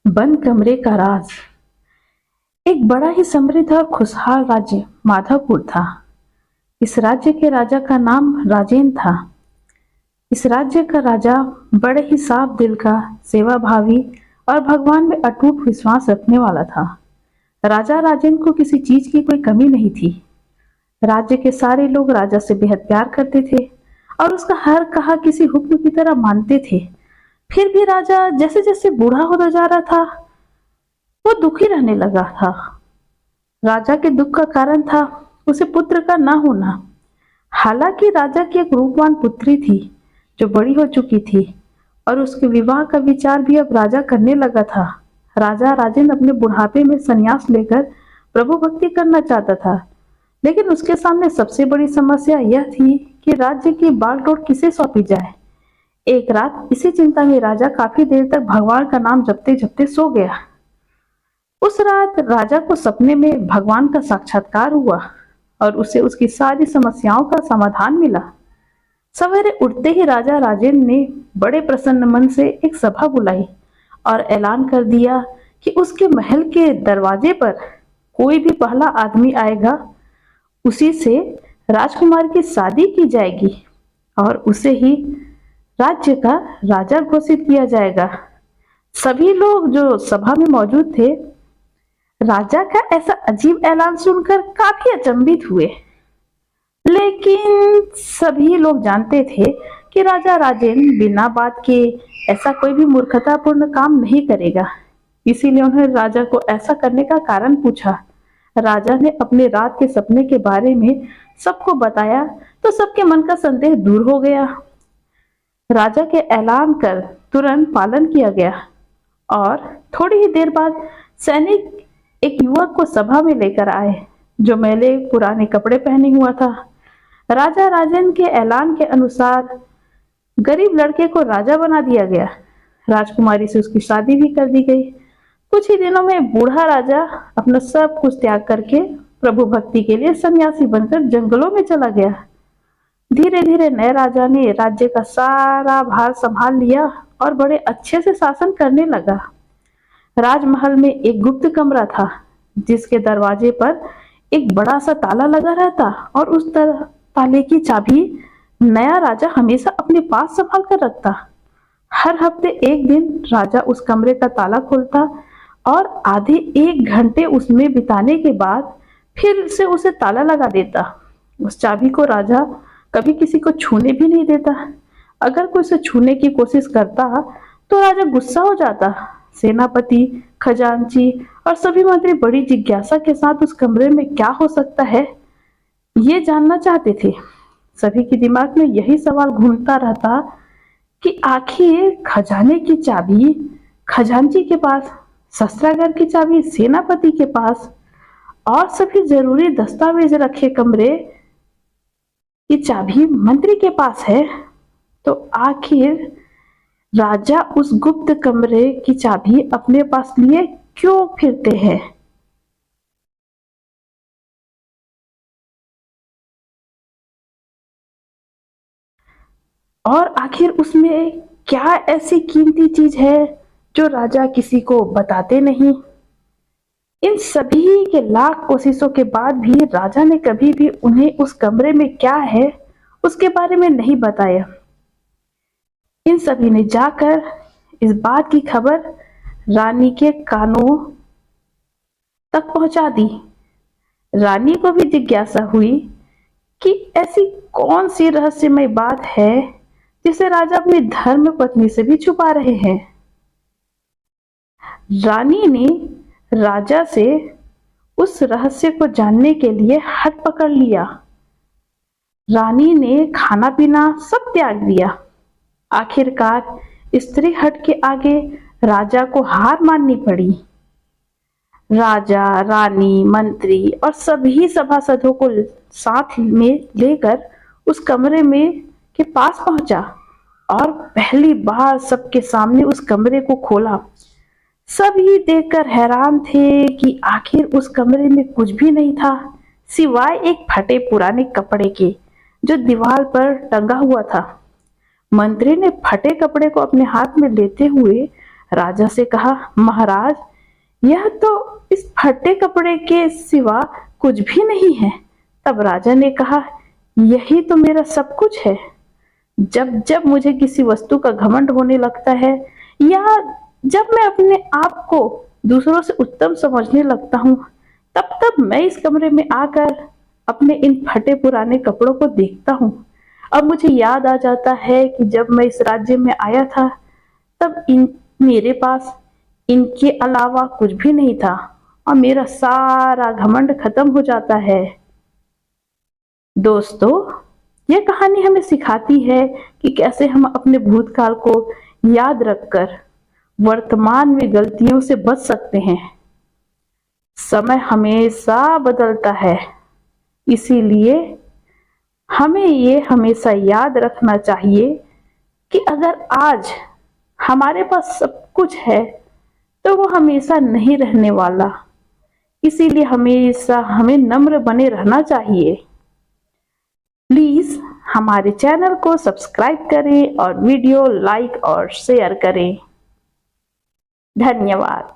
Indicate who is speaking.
Speaker 1: बंद कमरे का राज। एक बड़ा ही समृद्ध और खुशहाल राज्य माधवपुर था। इस राज्य के राजा का नाम राजेन था। इस राज्य का राजा बड़े ही साफ दिल का, सेवाभावी और भगवान में अटूट विश्वास रखने वाला था। राजा राजेन को किसी चीज की कोई कमी नहीं थी। राज्य के सारे लोग राजा से बेहद प्यार करते थे और उसका हर कहा किसी हुक्म की तरह मानते थे। फिर भी राजा जैसे जैसे बूढ़ा होता जा रहा था, वो दुखी रहने लगा था। राजा के दुख का कारण था उसे पुत्र का ना होना। हालांकि राजा की एक रूपवान पुत्री थी जो बड़ी हो चुकी थी और उसके विवाह का विचार भी अब राजा करने लगा था। राजा राजेंद्र अपने बुढ़ापे में संन्यास लेकर प्रभु भक्ति करना चाहता था, लेकिन उसके सामने सबसे बड़ी समस्या यह थी कि राज्य की बागडोर किसे सौंपी जाए। एक रात इसी चिंता में राजा काफी देर तक भगवान का नाम जपते जपते सो गया। उस रात राजा को सपने में भगवान का साक्षात्कार हुआ और उसे उसकी सारी समस्याओं का समाधान मिला। सवेरे उठते ही राजा राजेंद्र ने बड़े प्रसन्न मन से एक सभा बुलाई और ऐलान कर दिया कि उसके महल के दरवाजे पर कोई भी पहला आदमी आएगा, उसी से राजकुमार की शादी की जाएगी और उसे ही राज्य का राजा घोषित किया जाएगा। सभी लोग जो सभा में मौजूद थे, राजा का ऐसा अजीब ऐलान सुनकर काफी अचंभित हुए। लेकिन सभी लोग जानते थे कि राजा राजेंद्र बिना बात के ऐसा कोई भी मूर्खतापूर्ण काम नहीं करेगा। इसीलिए उन्होंने राजा को ऐसा करने का कारण पूछा। राजा ने अपने रात के सपने के बारे में सबको बताया तो सबके मन का संदेह दूर हो गया। राजा के ऐलान कर तुरंत पालन किया गया और थोड़ी ही देर बाद सैनिक एक युवक को सभा में लेकर आए जो मैले पुराने कपड़े पहने हुआ था। राजा राजेंद्र के ऐलान के अनुसार गरीब लड़के को राजा बना दिया गया। राजकुमारी से उसकी शादी भी कर दी गई। कुछ ही दिनों में बूढ़ा राजा अपना सब कुछ त्याग करके प्रभु भक्ति के लिए सन्यासी बनकर जंगलों में चला गया। धीरे धीरे नए राजा ने राज्य का सारा भार संभाल लिया और बड़े अच्छे से शासन करने लगा। राजमहल में एक गुप्त कमरा था जिसके दरवाजे पर एक बड़ा सा ताला लगा रहता और उस ताले की चाबी नया राजा हमेशा अपने पास संभाल कर रखता। हर हफ्ते एक दिन राजा उस कमरे का ताला खोलता और आधे एक घंटे उसमें बिताने के बाद फिर से उसे ताला लगा देता। उस चाबी को राजा कभी किसी को छूने भी नहीं देता। अगर कोई उसे छूने की कोशिश करता तो राजा गुस्सा हो जाता। सेनापति, खजांची और सभी मंत्री बड़ी जिज्ञासा के साथ उस कमरे में क्या हो सकता है ये जानना चाहते थे। सभी के दिमाग में यही सवाल घूमता रहता कि आखिर खजाने की चाबी खजांची के पास, शस्त्रागार की चाबी सेनापति के पास और सभी जरूरी दस्तावेज रखे कमरे की चाबी मंत्री के पास है, तो आखिर राजा उस गुप्त कमरे की चाबी अपने पास लिए क्यों फिरते हैं? और आखिर उसमें क्या ऐसी कीमती चीज है जो राजा किसी को बताते नहीं? इन सभी के लाख कोशिशों के बाद भी राजा ने कभी भी उन्हें उस कमरे में क्या है उसके बारे में नहीं बताया। इन सभी ने जाकर इस बात की खबर रानी के कानों तक पहुंचा दी। रानी को भी जिज्ञासा हुई कि ऐसी कौन सी रहस्यमय बात है जिसे राजा अपनी धर्म पत्नी से भी छुपा रहे हैं। रानी ने राजा से उस रहस्य को जानने के लिए हट पकड़ लिया। रानी ने खाना पीना सब त्याग दिया। आखिरकार स्त्री हट के आगे राजा को हार माननी पड़ी। राजा, रानी, मंत्री और सभी सभासदों को साथ में लेकर उस कमरे में के पास पहुंचा और पहली बार सबके सामने उस कमरे को खोला। सभी देखकर हैरान थे कि आखिर उस कमरे में कुछ भी नहीं था सिवाय एक फटे पुराने कपड़े के जो दीवार पर टंगा हुआ था। मंत्री ने फटे कपड़े को अपने हाथ में लेते हुए राजा से कहा, महाराज, यह तो इस फटे कपड़े के सिवा कुछ भी नहीं है। तब राजा ने कहा, यही तो मेरा सब कुछ है। जब जब मुझे किसी वस्तु का घमंड होने लगता है या जब मैं अपने आप को दूसरों से उत्तम समझने लगता हूँ, तब तब मैं इस कमरे में आकर अपने इन फटे पुराने कपड़ों को देखता हूँ। अब मुझे याद आ जाता है कि जब मैं इस राज्य में आया था तब मेरे पास इनके अलावा कुछ भी नहीं था और मेरा सारा घमंड खत्म हो जाता है। दोस्तों, यह कहानी हमें सिखाती है कि कैसे हम अपने भूतकाल को याद रखकर वर्तमान में गलतियों से बच सकते हैं। समय हमेशा बदलता है, इसीलिए हमें ये हमेशा याद रखना चाहिए कि अगर आज हमारे पास सब कुछ है तो वो हमेशा नहीं रहने वाला। इसीलिए हमेशा हमें नम्र बने रहना चाहिए। प्लीज हमारे चैनल को सब्सक्राइब करें और वीडियो लाइक और शेयर करें। धन्यवाद।